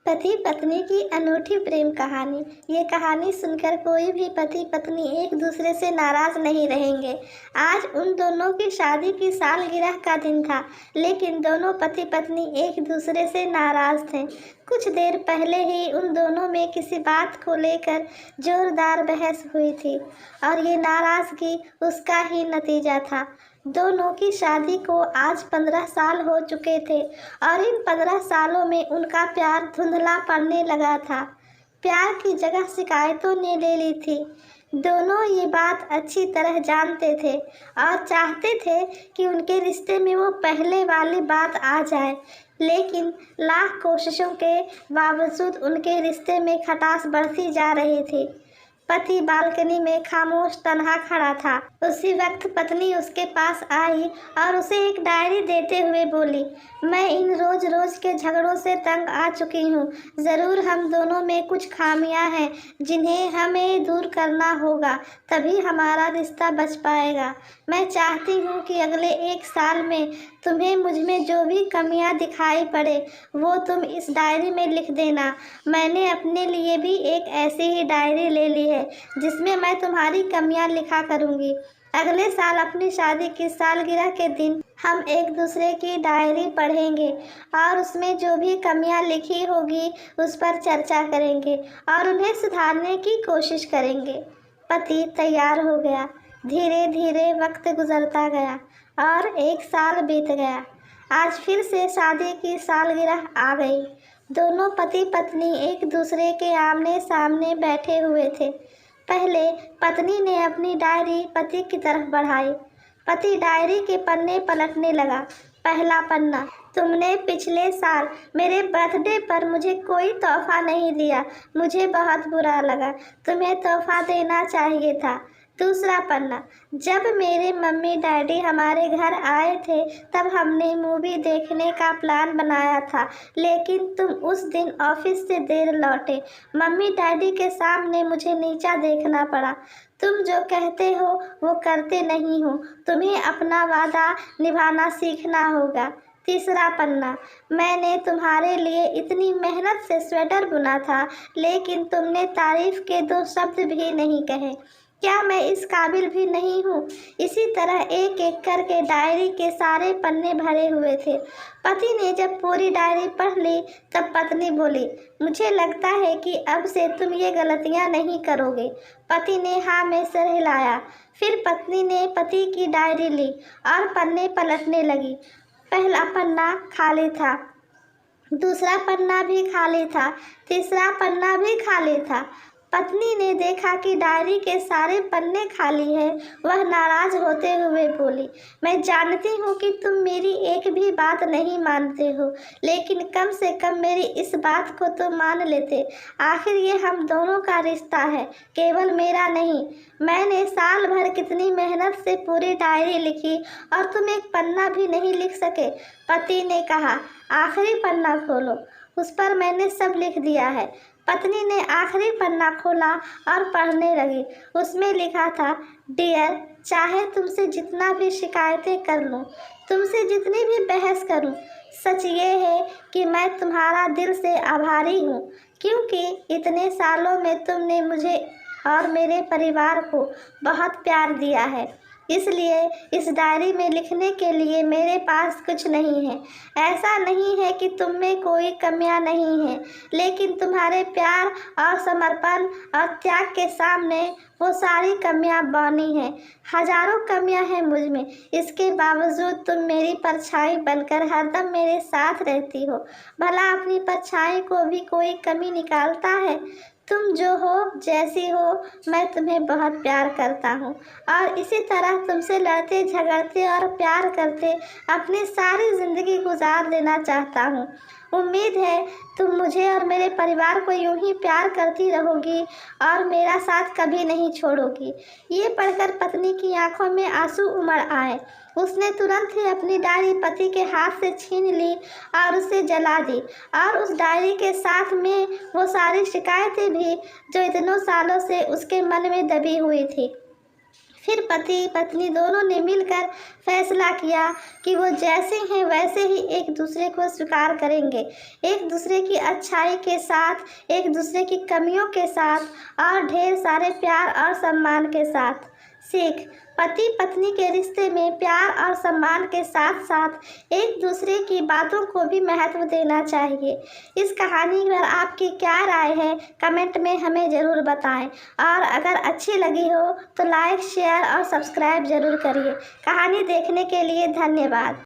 पति पत्नी की अनूठी प्रेम कहानी। ये कहानी सुनकर कोई भी पति पत्नी एक दूसरे से नाराज नहीं रहेंगे। आज उन दोनों की शादी की सालगिरह का दिन था, लेकिन दोनों पति पत्नी एक दूसरे से नाराज थे। कुछ देर पहले ही उन दोनों में किसी बात को लेकर जोरदार बहस हुई थी और ये नाराजगी उसका ही नतीजा था। दोनों की शादी को आज 15 साल हो चुके थे और इन 15 सालों में उनका प्यार धुंधला पड़ने लगा था। प्यार की जगह शिकायतों ने ले ली थी। दोनों ये बात अच्छी तरह जानते थे और चाहते थे कि उनके रिश्ते में वो पहले वाली बात आ जाए, लेकिन लाख कोशिशों के बावजूद उनके रिश्ते में खटास बढ़ती जा रही थी। पति बालकनी में खामोश तन्हा खड़ा था। उसी वक्त पत्नी उसके पास आई और उसे एक डायरी देते हुए बोली, मैं इन रोज रोज के झगड़ों से तंग आ चुकी हूँ। ज़रूर हम दोनों में कुछ खामियां हैं जिन्हें हमें दूर करना होगा, तभी हमारा रिश्ता बच पाएगा। मैं चाहती हूँ कि अगले 1 साल में तुम्हें मुझ में जो भी कमियां दिखाई पड़े वो तुम इस डायरी में लिख देना। मैंने अपने लिए भी एक ऐसी ही डायरी ले ली है जिसमें मैं तुम्हारी कमियां लिखा करूँगी। अगले साल अपनी शादी की सालगिरह के दिन हम एक दूसरे की डायरी पढ़ेंगे और उसमें जो भी कमियां लिखी होगी उस पर चर्चा करेंगे और उन्हें सुधारने की कोशिश करेंगे। पति तैयार हो गया। धीरे धीरे वक्त गुजरता गया और 1 साल बीत गया। आज फिर से शादी की सालगिरह आ गई। दोनों पति पत्नी एक दूसरे के आमने सामने बैठे हुए थे। पहले पत्नी ने अपनी डायरी पति की तरफ बढ़ाई। पति डायरी के पन्ने पलटने लगा। पहला पन्ना, तुमने पिछले साल मेरे बर्थडे पर मुझे कोई तोहफा नहीं दिया, मुझे बहुत बुरा लगा, तुम्हें तोहफा देना चाहिए था। दूसरा पन्ना, जब मेरे मम्मी डैडी हमारे घर आए थे तब हमने मूवी देखने का प्लान बनाया था, लेकिन तुम उस दिन ऑफिस से देर लौटे। मम्मी डैडी के सामने मुझे नीचा देखना पड़ा। तुम जो कहते हो वो करते नहीं हो, तुम्हें अपना वादा निभाना सीखना होगा। तीसरा पन्ना, मैंने तुम्हारे लिए इतनी मेहनत से स्वेटर बुना था, लेकिन तुमने तारीफ के 2 शब्द भी नहीं कहे। क्या मैं इस काबिल भी नहीं हूँ? इसी तरह एक एक करके डायरी के सारे पन्ने भरे हुए थे। पति ने जब पूरी डायरी पढ़ ली तब पत्नी बोली, मुझे लगता है कि अब से तुम ये गलतियाँ नहीं करोगे। पति ने हाँ में सिर हिलाया। फिर पत्नी ने पति की डायरी ली और पन्ने पलटने लगी। पहला पन्ना खाली था, दूसरा पन्ना भी खाली था, तीसरा पन्ना भी खाली था। पत्नी ने देखा कि डायरी के सारे पन्ने खाली हैं। वह नाराज होते हुए बोली, मैं जानती हूँ कि तुम मेरी एक भी बात नहीं मानते हो, लेकिन कम से कम मेरी इस बात को तो मान लेते। आखिर ये हम दोनों का रिश्ता है, केवल मेरा नहीं। मैंने साल भर कितनी मेहनत से पूरी डायरी लिखी और तुम एक पन्ना भी नहीं लिख सके। पति ने कहा, आखिरी पन्ना खोलो, उस पर मैंने सब लिख दिया है। पत्नी ने आखिरी पन्ना खोला और पढ़ने लगी। उसमें लिखा था, डियर, चाहे तुमसे जितना भी शिकायतें कर लूँ, तुमसे जितनी भी बहस करूँ, सच ये है कि मैं तुम्हारा दिल से आभारी हूँ, क्योंकि इतने सालों में तुमने मुझे और मेरे परिवार को बहुत प्यार दिया है। इसलिए इस डायरी में लिखने के लिए मेरे पास कुछ नहीं है। ऐसा नहीं है कि तुम में कोई कमियां नहीं हैं, लेकिन तुम्हारे प्यार और समर्पण और त्याग के सामने वो सारी कमियां बौनी हैं। हजारों कमियां हैं मुझ में, इसके बावजूद तुम मेरी परछाई बनकर हरदम मेरे साथ रहती हो। भला अपनी परछाई को भी कोई कमी निकालता है? तुम जो हो, जैसी हो, मैं तुम्हें बहुत प्यार करता हूँ और इसी तरह तुमसे लड़ते झगड़ते और प्यार करते अपनी सारी ज़िंदगी गुजार देना चाहता हूँ। उम्मीद है तुम मुझे और मेरे परिवार को यूं ही प्यार करती रहोगी और मेरा साथ कभी नहीं छोड़ोगी। ये पढ़कर पत्नी की आंखों में आंसू उमड़ आए। उसने तुरंत ही अपनी डायरी पति के हाथ से छीन ली और उसे जला दी और उस डायरी के साथ में वो सारी शिकायतें भी जो इतनों सालों से उसके मन में दबी हुई थी। फिर पति पत्नी दोनों ने मिलकर फैसला किया कि वो जैसे हैं वैसे ही एक दूसरे को स्वीकार करेंगे, एक दूसरे की अच्छाई के साथ, एक दूसरे की कमियों के साथ और ढेर सारे प्यार और सम्मान के साथ। सीख: पति पत्नी के रिश्ते में प्यार और सम्मान के साथ साथ एक दूसरे की बातों को भी महत्व देना चाहिए। इस कहानी पर आपकी क्या राय है, कमेंट में हमें ज़रूर बताएं और अगर अच्छी लगी हो तो लाइक, शेयर और सब्सक्राइब ज़रूर करिए। कहानी देखने के लिए धन्यवाद।